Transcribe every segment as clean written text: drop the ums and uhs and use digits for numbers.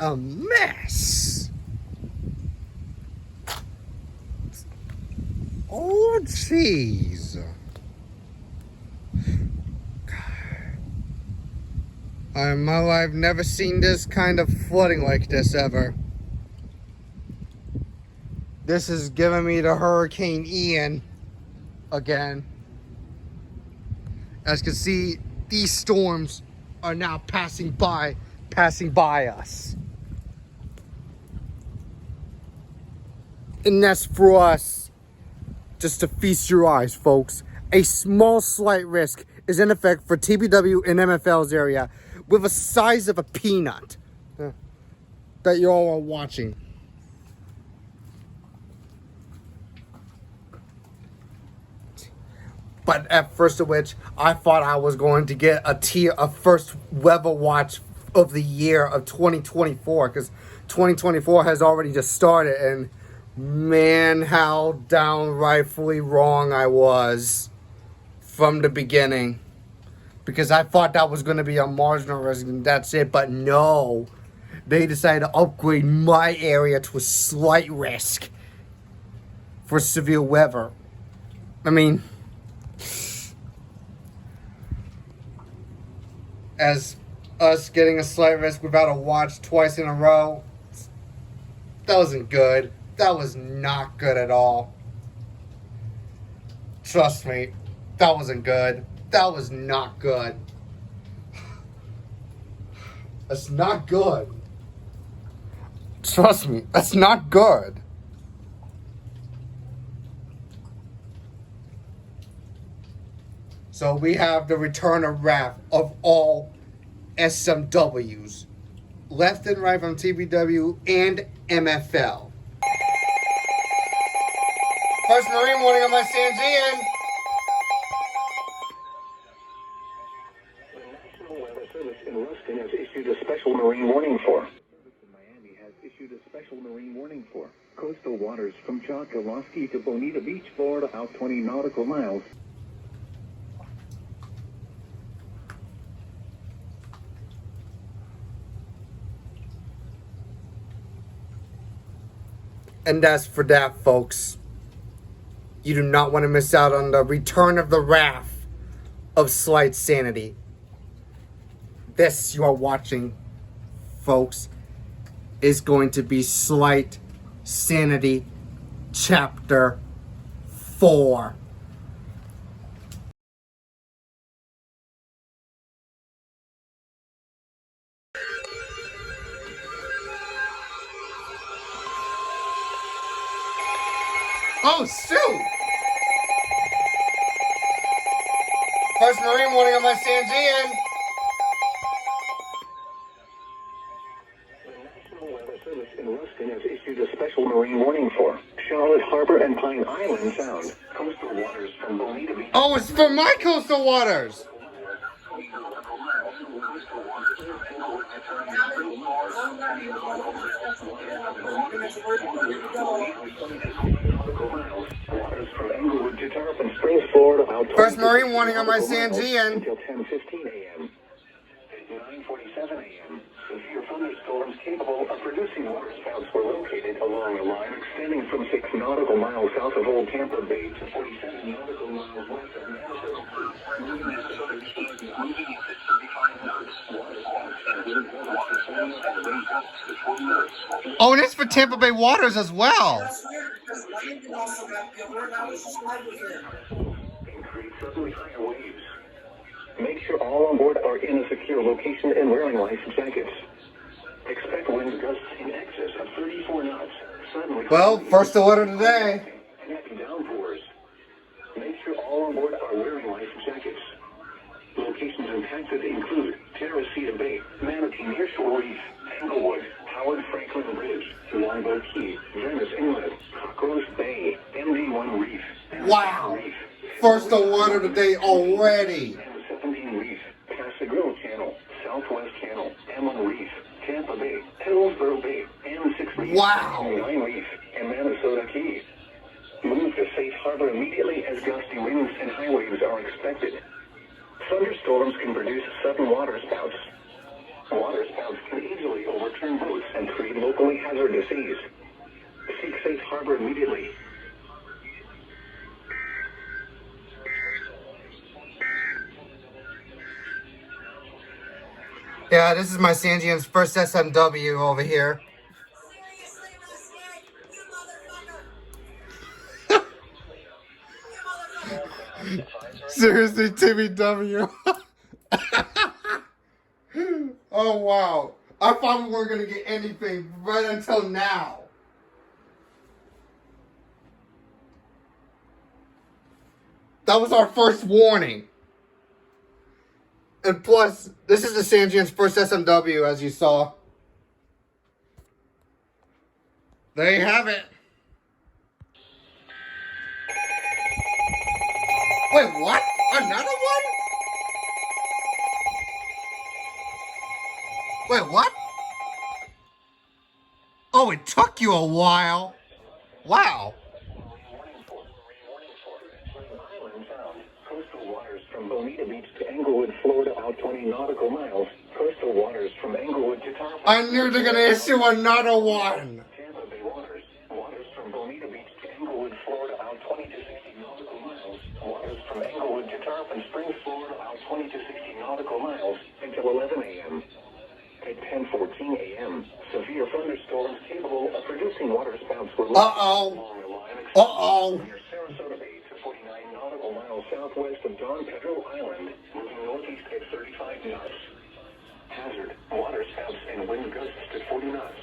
a mess. Oh, jeez. In my life, never seen this kind of flooding like this ever. This is giving me the Hurricane Ian again. As you can see, these storms are now passing by us. And that's for us just to feast your eyes, folks. A small slight risk is in effect for TBW and MFL's area with a size of a peanut that you all are watching. But at first of which, I thought I was going to get a first weather watch of the year of 2024, because 2024 has already just started, and man, how downrightfully wrong I was from the beginning. Because I thought that was going to be a marginal risk and that's it, but no. They decided to upgrade my area to a slight risk for severe weather. I mean, as us getting a slight risk without a watch twice in a row, that wasn't good. That was not good at all. Trust me, that wasn't good. That was not good. That's not good. Trust me, that's not good. So we have the return of wrath of all SMWs, left and right from TBW and MFL. First Marine warning on my Sanjian. The National Weather Service in Ruston has issued a special marine warning for. Service in Miami has issued a special marine warning for coastal waters from Choctawaskee to Bonita Beach, Florida, out 20 nautical miles. And that's for that, folks. You do not want to miss out on the return of the wrath of Slight Sanity. This you are watching, folks, is going to be Slight Sanity Chapter 4. Oh, shoot! First Marine warning on my Sanjian. The National Weather Service in Ruston has issued a special marine warning for Charlotte Harbor and Pine Island Sound, coastal waters from Bonita Beach. Oh, it's for my coastal waters! First Marine warning on my Sanjian. Until 10:15 a.m. At 9:47 a.m., severe thunderstorms capable of producing waterspouts were located along a line extending from 6 nautical miles south of Old Tampa Bay to 47 nautical miles west of Minnesota Key. Moving Minnesota Key, moving east at 35 knots. Waterspouts and wind waters swings and rain gusts to 40 knots. Oh, and it's for Tampa Bay waters as well. Increase suddenly higher waves. Make sure all on board are in a secure location and wearing life jackets. Expect wind gusts in excess of 34 knots. Suddenly. Well, first alert of the day. Heavy downpours. Make sure all on board are wearing life jackets. Locations impacted include Teresita Bay, Manatee Nearshore Reef, Englewood, Howard Franklin Bridge, Longboat Key, Venice Inlet, Cockroach Bay, MD1 Reef. Wow. Reef. First alert of the day already. M17 Reef, Pascagoula Channel, Southwest Channel, Emlyn Reef, Tampa Bay, Hillsborough Bay, M6 Reef, Wow. Line Reef, and Minnesota Key. Move to safe harbor immediately as gusty winds and high waves are expected. Thunderstorms can produce sudden water spouts. Water spouts can easily overturn boats and create locally hazardous seas. Seek safe harbor immediately. Yeah, this is my Sanjian's first SMW over here. Seriously, TBW. Oh, wow. I thought we weren't going to get anything right until now. That was our first warning. And plus, this is the Sanjian's first SMW, as you saw. There you have it. Wait, what? Another one? Wait, what? Oh, it took you a while. Wow. Coastal waters from Bonita Beach to Englewood, Florida, out 20 nautical miles. Coastal waters from Englewood to Tarpon. I knew they were going to issue another one. Tampa Bay waters. Waters from Bonita Beach to Englewood, Florida, out 20 to 60 nautical miles. Waters from Englewood to Tarpon Springs, Florida, out 20 to 60 nautical miles until 11 a.m. At 10:14 a.m., severe thunderstorms capable of producing water spouts were along the line near Sarasota Bay to 49 nautical miles southwest of Don Pedro Island, moving northeast at 35 knots. Hazard: water spouts and wind gusts to 40 knots.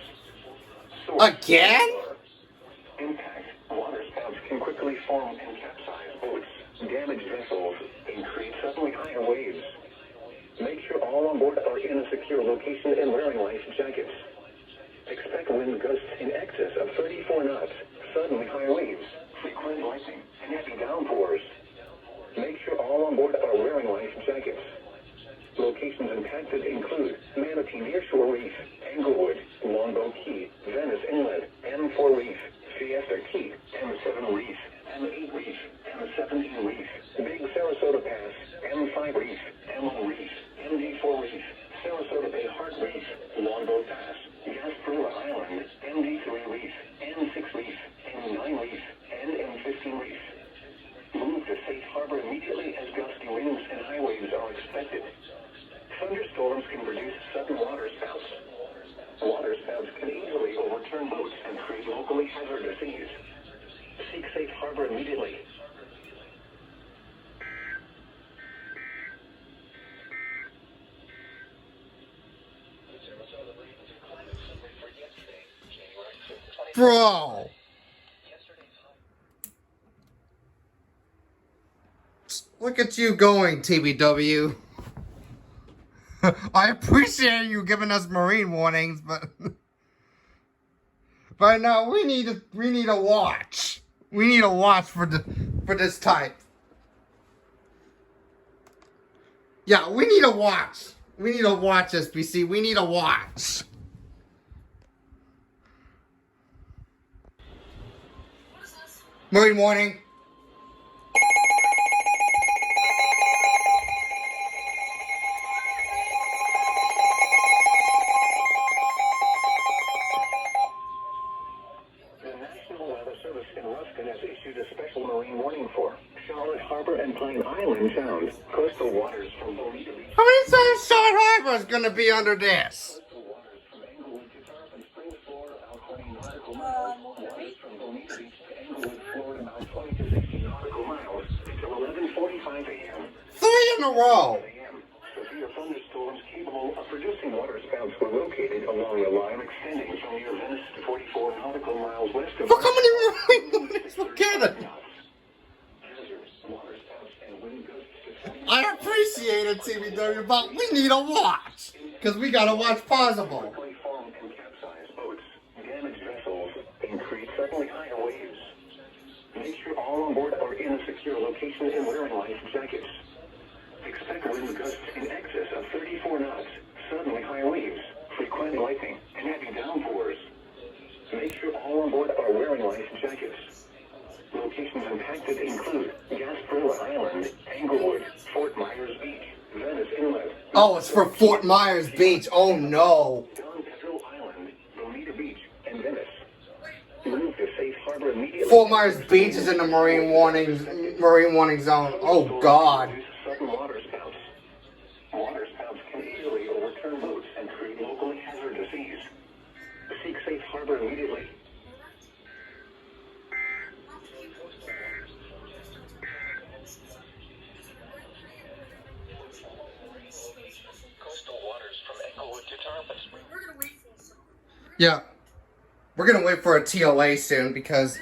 Source: Again? Impact: water spouts can quickly form and capsize boats, damage vessels, and create suddenly higher waves. Make sure all on board are in a secure location and wearing life jackets. Expect wind gusts in excess of 34 knots, suddenly high waves, frequent lightning, and heavy downpours. Make sure all on board are wearing life jackets. Locations impacted include Manatee Nearshore Reef, Englewood, Longboat Key, Venice Inlet, M4 Reef, Fiesta Key, M7 Reef, M8 Reef, M17 Reef, Big Sarasota Pass, M5 Reef, M1 Reef, MD4 Reef, Sarasota Bay Heart Reef, Longboat Pass, Gasparilla Island, MD3 Reef, M6 Reef, M9 Reef, and M15 Reef. Move to safe harbor immediately as gusty winds and high waves are expected. Thunderstorms can produce sudden water spouts. Water spouts can easily overturn boats and create locally hazardous seas. Seek safe harbor immediately. Bro. Look at you going, TBW. I appreciate you giving us marine warnings, but right now we need a watch. We need a watch for this type. Yeah, we need a watch. We need a watch, SBC. We need a watch. Marine warning. The National Weather Service in Ruskin has issued a special marine warning for Charlotte Harbor and Pine Island Sound. Coastal waters from Bonita Beach. How many times Charlotte Harbor is going to be under this? Coastal waters from Englewood to Tarpon Springs, Florida, out 20 nautical miles. Waters from Bonita Beach to Englewood, Florida, out 20 to 60 nautical miles until 11:45 a.m. 3 in a row. Severe thunderstorms capable of producing water spouts were located along the line extending from near Venice to 44 nautical miles west of. Look how many marine warnings we're getting. Hazards, water spouts, and wind gusts to 40 I appreciate it, TBW, but we need a watch. Because we got to watch possible. quickly form and capsize boats, damage vessels, and create suddenly higher waves. Make sure all on board are in a secure location and wearing life jackets. Expect wind gusts in excess of 34 knots, suddenly high waves, frequent lightning, and heavy downpours. Make sure all on board are wearing life jackets. Locations impacted include Gasparilla Island, Englewood, Fort Myers Beach, Venice Inlet, Oh, it's for Fort Myers Beach. Oh no. Don Pedro Island, Bonita Beach, and Venice. Move to safe harbor immediately. Fort Myers Beach is in the marine warning zone. Oh God. Sudden water spouts. Water spouts can easily overturn boats and create locally hazardous seas. Seek safe harbor immediately. Coastal waters from Englewood to Tarpon. Yeah. We're gonna wait for a TLA soon because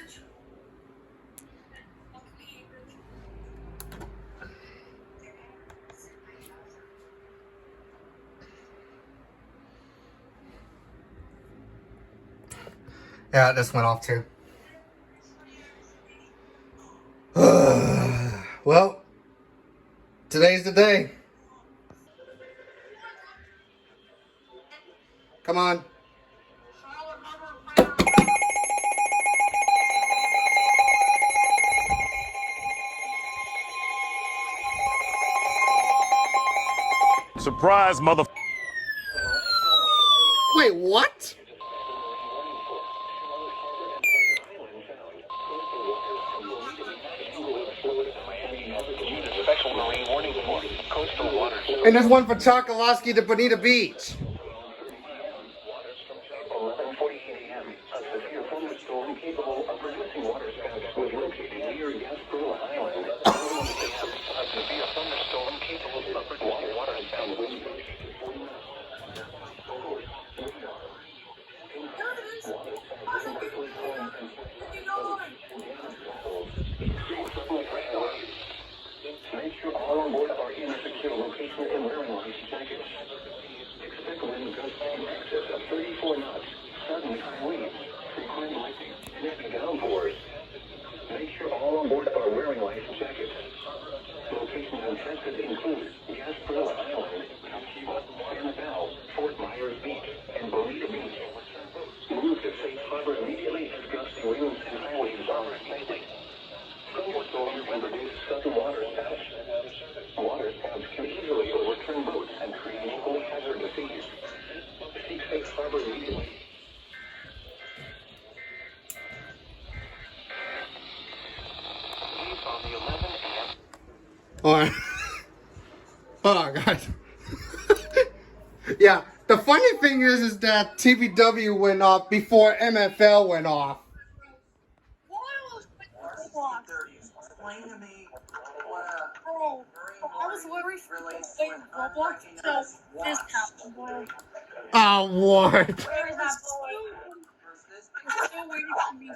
yeah, this went off too. Well, today's the day. Come on. Surprise, mother. Wait, what? Special marine warning for coastal waters. And there's one for Chokoloskee to Bonita Beach. 11:48 a.m. A severe thunderstorm capable of producing water spouts was located near Gasparilla Island. 11 a.m. A severe thunderstorm capable of producing water spouts. Make sure all on board are in a secure location and wearing life jackets. Expect wind gusts in excess of 34 knots, sudden high winds, frequent lightning, and heavy downpours. Make sure all on board are wearing life jackets. Locations infested include Gasparilla Island, Sanibel, Fort Myers Beach, and Bonita Beach. Move to safe harbor immediately as gusty winds and high waves are expected. Thunderstorms can produce sudden water spouts. Water spouts can easily overturn boats and create locally hazardous seas. Seek safe harbor immediately. Leave on the 11 a.m. Alright. Hold on, guys. Yeah, the funny thing is that TBW went off before MFL went off. Explain to me what a Bro, I was literally playing Roblox till this happened, bro. Oh, what? I'm still waiting for me. now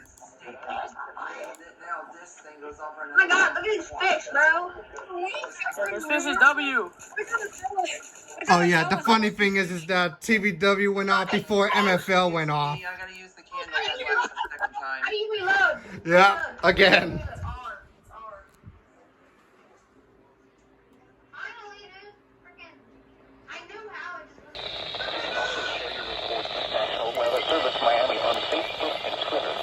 this thing goes off right Oh my god, look at his fish, bro. This fish is W. Oh yeah, the funny thing is that TBW went off before MFL went off. I gotta use the candle that last the second time. How do you reload? Yeah, again. It's R. It's R. Finally, dude. Freaking, I knew how it just Also share your reports with National Weather Service Miami on Facebook and Twitter.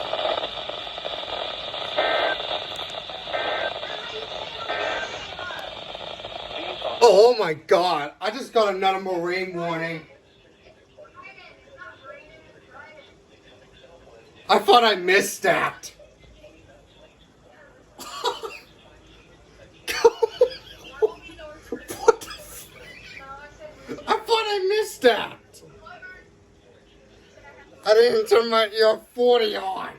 Oh my god, I just got another marine warning. I thought I missed that. What the f- I thought I missed that. I didn't turn my ear 40 on.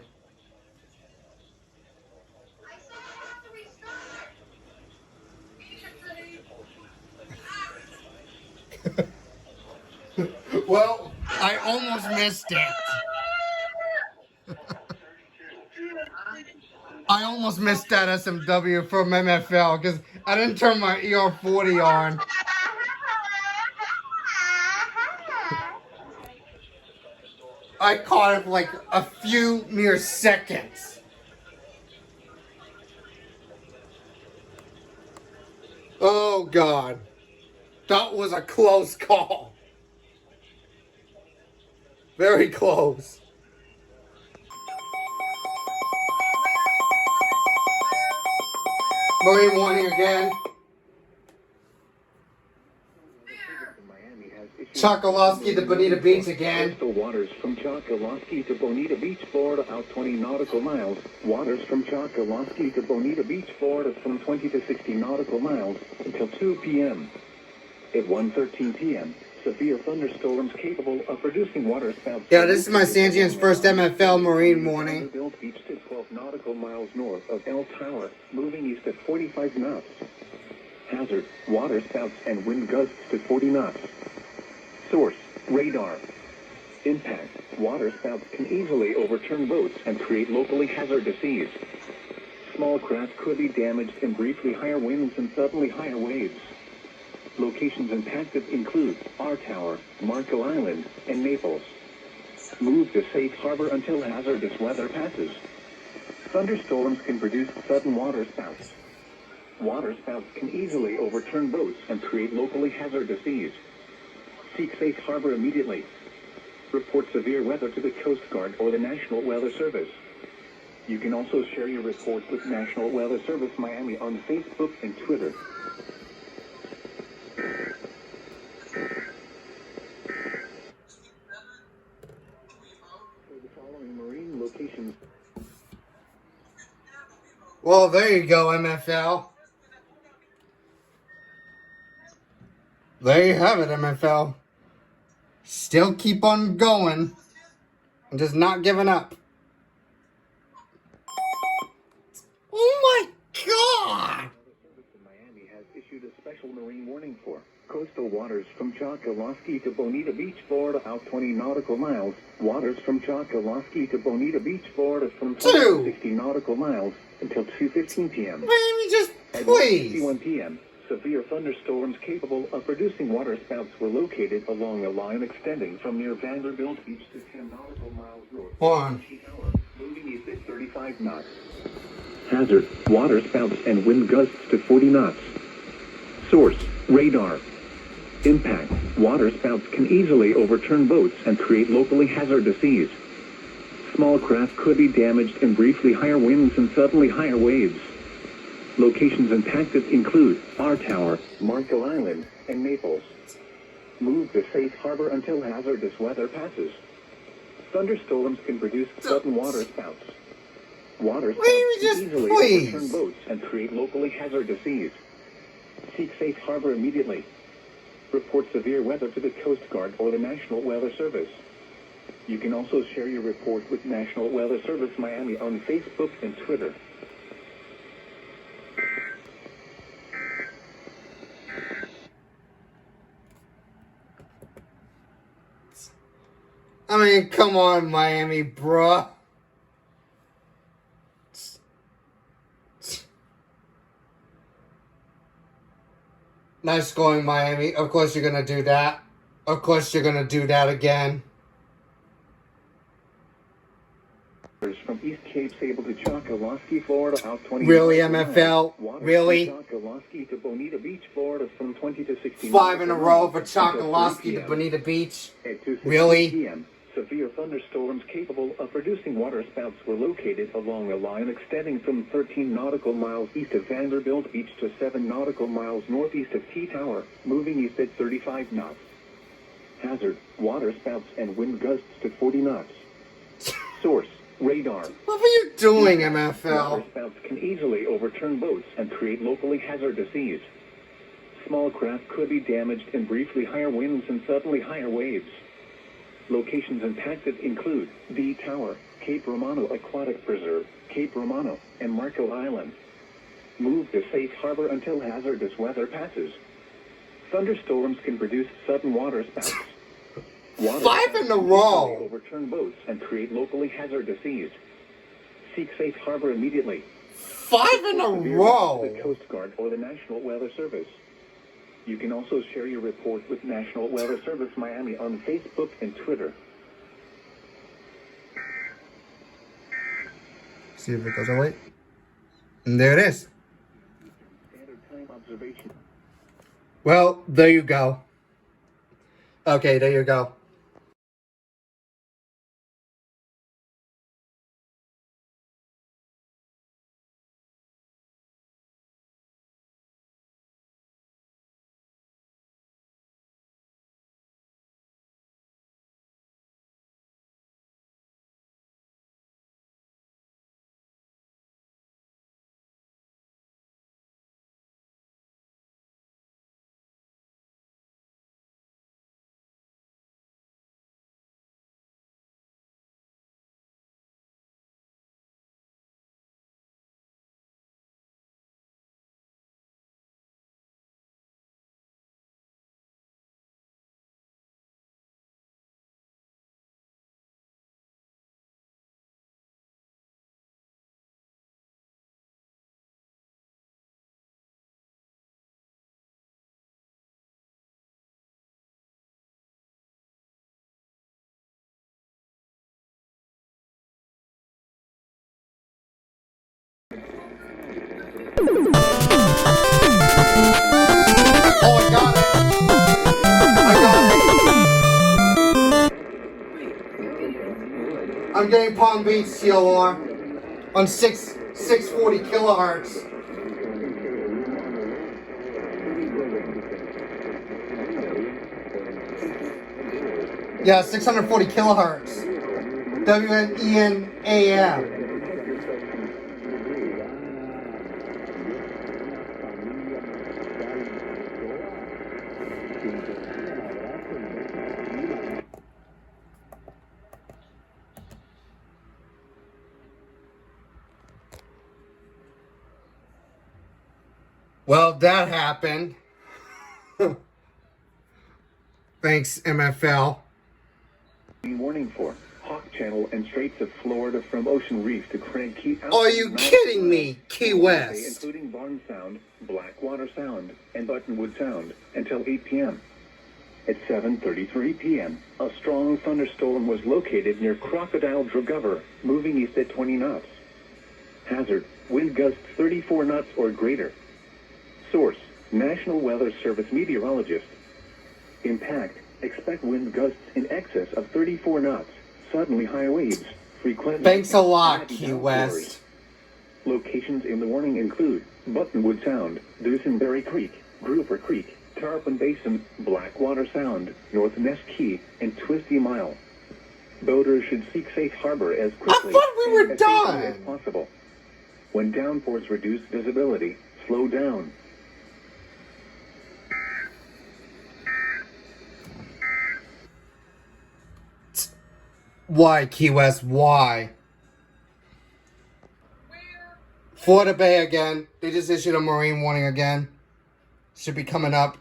Well, I almost missed it. I almost missed that SMW from MFL because I didn't turn my ER40 on. I caught it for like a few mere seconds. Oh God. That was a close call. Very close. Marine warning again. Chokoloski to Bonita Beach again. Coastal waters from Chokoloski to Bonita Beach, Florida, out 20 nautical miles. Waters from Chokoloski to Bonita Beach, Florida, from 20 to 60 nautical miles until 2 p.m. At 1:13 p.m., severe thunderstorms capable of producing waterspouts. Yeah, this is my Sanjian's first MFL Marine morning. Vanderbilt Beach to 12 nautical miles north of El Tower, moving east at 45 knots. Hazard, waterspouts and wind gusts to 40 knots. Source, radar. Impact, waterspouts can easily overturn boats and create locally hazardous seas. Small craft could be damaged in briefly higher winds and suddenly higher waves. Locations impacted include R Tower, Marco Island, and Naples. Move to safe harbor until hazardous weather passes. Thunderstorms can produce sudden waterspouts. Waterspouts can easily overturn boats and create locally hazardous seas. Seek safe harbor immediately. Report severe weather to the Coast Guard or the National Weather Service. You can also share your report with National Weather Service Miami on Facebook and Twitter. For the following marine locations. Well, there you go, MFL. There you have it, MFL. Still keep on going. I'm just not giving up. Oh my God! Miami has issued a special marine warning for coastal waters from Chokoloski to Bonita Beach, Florida, out 20 nautical miles. Waters from Chokoloski to Bonita Beach, Florida, from 20 to 60 nautical miles until 2:15 p.m. Baby, just At please. 1:51 p.m., severe thunderstorms capable of producing waterspouts were located along a line extending from near Vanderbilt Beach to 10 nautical miles north. Hold on. Moving east at 35 knots. Hazard, waterspouts and wind gusts to 40 knots. Source, radar. Impact, waterspouts can easily overturn boats and create locally hazardous seas. Small craft could be damaged in briefly higher winds and suddenly higher waves. Locations impacted include R Tower, Marco Island, and Naples. Move to safe harbor until hazardous weather passes. Thunderstorms can produce sudden waterspouts. Waterspouts can just easily please. overturn boats and create locally hazardous seas. Seek safe harbor immediately. Report severe weather to the Coast Guard or the National Weather Service. You can also share your report with National Weather Service Miami on Facebook and Twitter. I mean, come on, Miami, bruh. Nice going, Miami. Of course you're gonna do that. Of course you're gonna do that again. From East Cape Sable to Chokoloski, Florida, out 20 Really, nautical MFL? miles. Really? From Chokoloski to Bonita Beach, Florida, from 20 to 60 5 in a nautical row miles for until 3 Chokoloski to p.m. Bonita Beach. At 2:15 Really? p.m., severe thunderstorms capable of producing waterspouts were located along a line extending from 13 nautical miles east of Vanderbilt Beach to 7 nautical miles northeast of T Tower, moving east at 35 knots. Hazard, waterspouts and wind gusts to 40 knots. Source, radar. What are you doing, MFL? Waterspouts can easily overturn boats and create locally hazardous seas. Small craft could be damaged in briefly higher winds and suddenly higher waves. Locations impacted include D Tower, Cape Romano Aquatic Preserve, Cape Romano, and Marco Island. Move to safe harbor until hazardous weather passes. Thunderstorms can produce sudden waterspouts. 5 in a row. Overturn boats and create locally hazardous seas. Seek safe harbor immediately. 5 in a The row. Coast Guard or the National Weather Service. You can also share your report with National Weather Service Miami on Facebook and Twitter. See if it goes away. And there it is. Standard time observation. Well, there you go. Okay, there you go. I'm getting Palm Beach CLR on 640 kilohertz. Yeah, 640 kilohertz. WNEN-AM. Well, that happened. Thanks, MFL. Warning for Hawk Channel and Straits of Florida from Ocean Reef to Craig Key. Are you kidding me? Key West. Including Barn Sound, Blackwater Sound, and Buttonwood Sound until 8 p.m. At 7:33 p.m., a strong thunderstorm was located near Crocodile Dragover, moving east at 20 knots. Hazard, wind gusts 34 knots or greater. Source, National Weather Service meteorologist. Impact, expect wind gusts in excess of 34 knots, suddenly high waves, frequent... Thanks a lot, Key West. Locations in the warning include Buttonwood Sound, Dusenberry Creek, Grouper Creek, Tarpon Basin, Blackwater Sound, North Ness Key, and Twisty Mile. Boaters should seek safe harbor as quickly I thought we were and as safely done. as possible. When downpours reduce visibility, slow down. Why, Key West? Why? Florida Bay again. They just issued a marine warning again. Should be coming up.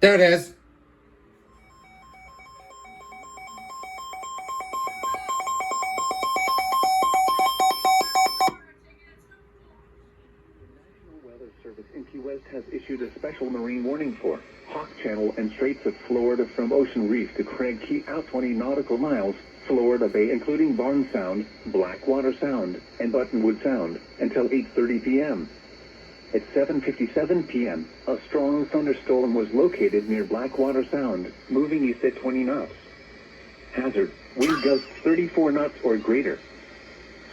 There it is. Weather Service in Key West has issued a special marine warning for Hawk Channel and Straits of Florida from Ocean Reef to Craig Key out 20 nautical miles, Florida Bay including Barn Sound, Blackwater Sound, and Buttonwood Sound until 8:30 p.m. At 7:57 p.m., a strong thunderstorm was located near Blackwater Sound, moving east at 20 knots. Hazard, wind gusts 34 knots or greater.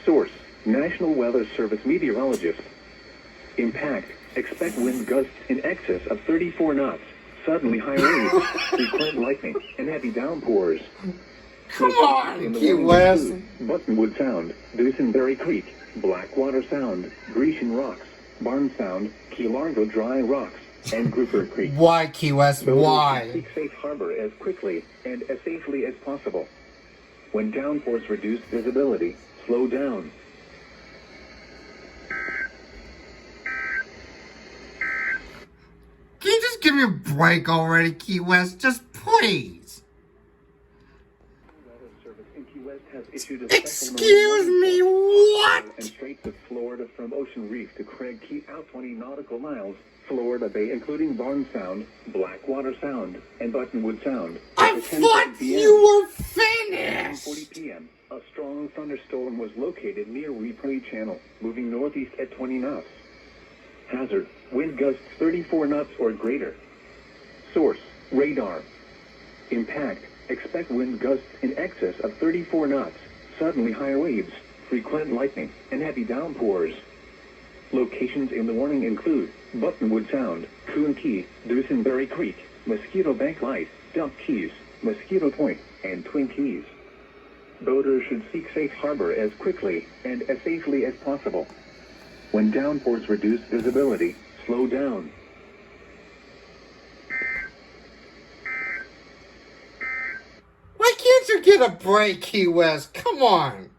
Source, National Weather Service meteorologist. Impact, expect wind gusts in excess of 34 knots, suddenly high waves, frequent lightning, and heavy downpours. Come on, Key West. Buttonwood Sound, Dusenberry Creek, Blackwater Sound, Grecian Rocks, Barn Sound, Key Largo Dry Rocks, and Grouper Creek. Why, Key West? Boaters should Why? seek safe harbor as quickly and as safely as possible. When downpours reduce visibility, slow down. Can you just give me a break already, Key West? Just please. Weather Service in Key West has issued a special Excuse me, what? and Straits of Florida from Ocean Reef to Craig Key out 20 nautical miles, Florida Bay including Barn Sound, Blackwater Sound, and Buttonwood Sound. I At 10:30 thought p.m. you were 40 finished. p.m., a strong thunderstorm was located near Replay Channel, moving northeast at 20 knots. Hazard, wind gusts 34 knots or greater. Source, radar. Impact, expect wind gusts in excess of 34 knots, suddenly high waves, frequent lightning, and heavy downpours. Locations in the warning include Buttonwood Sound, Coon Key, Dusenberry Creek, Mosquito Bank Light, Dump Keys, Mosquito Point, and Twin Keys. Boaters should seek safe harbor as quickly and as safely as possible. When downpours reduce visibility, slow down. Why can't you get a break, Key West? Come on.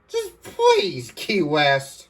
Just please, Key West.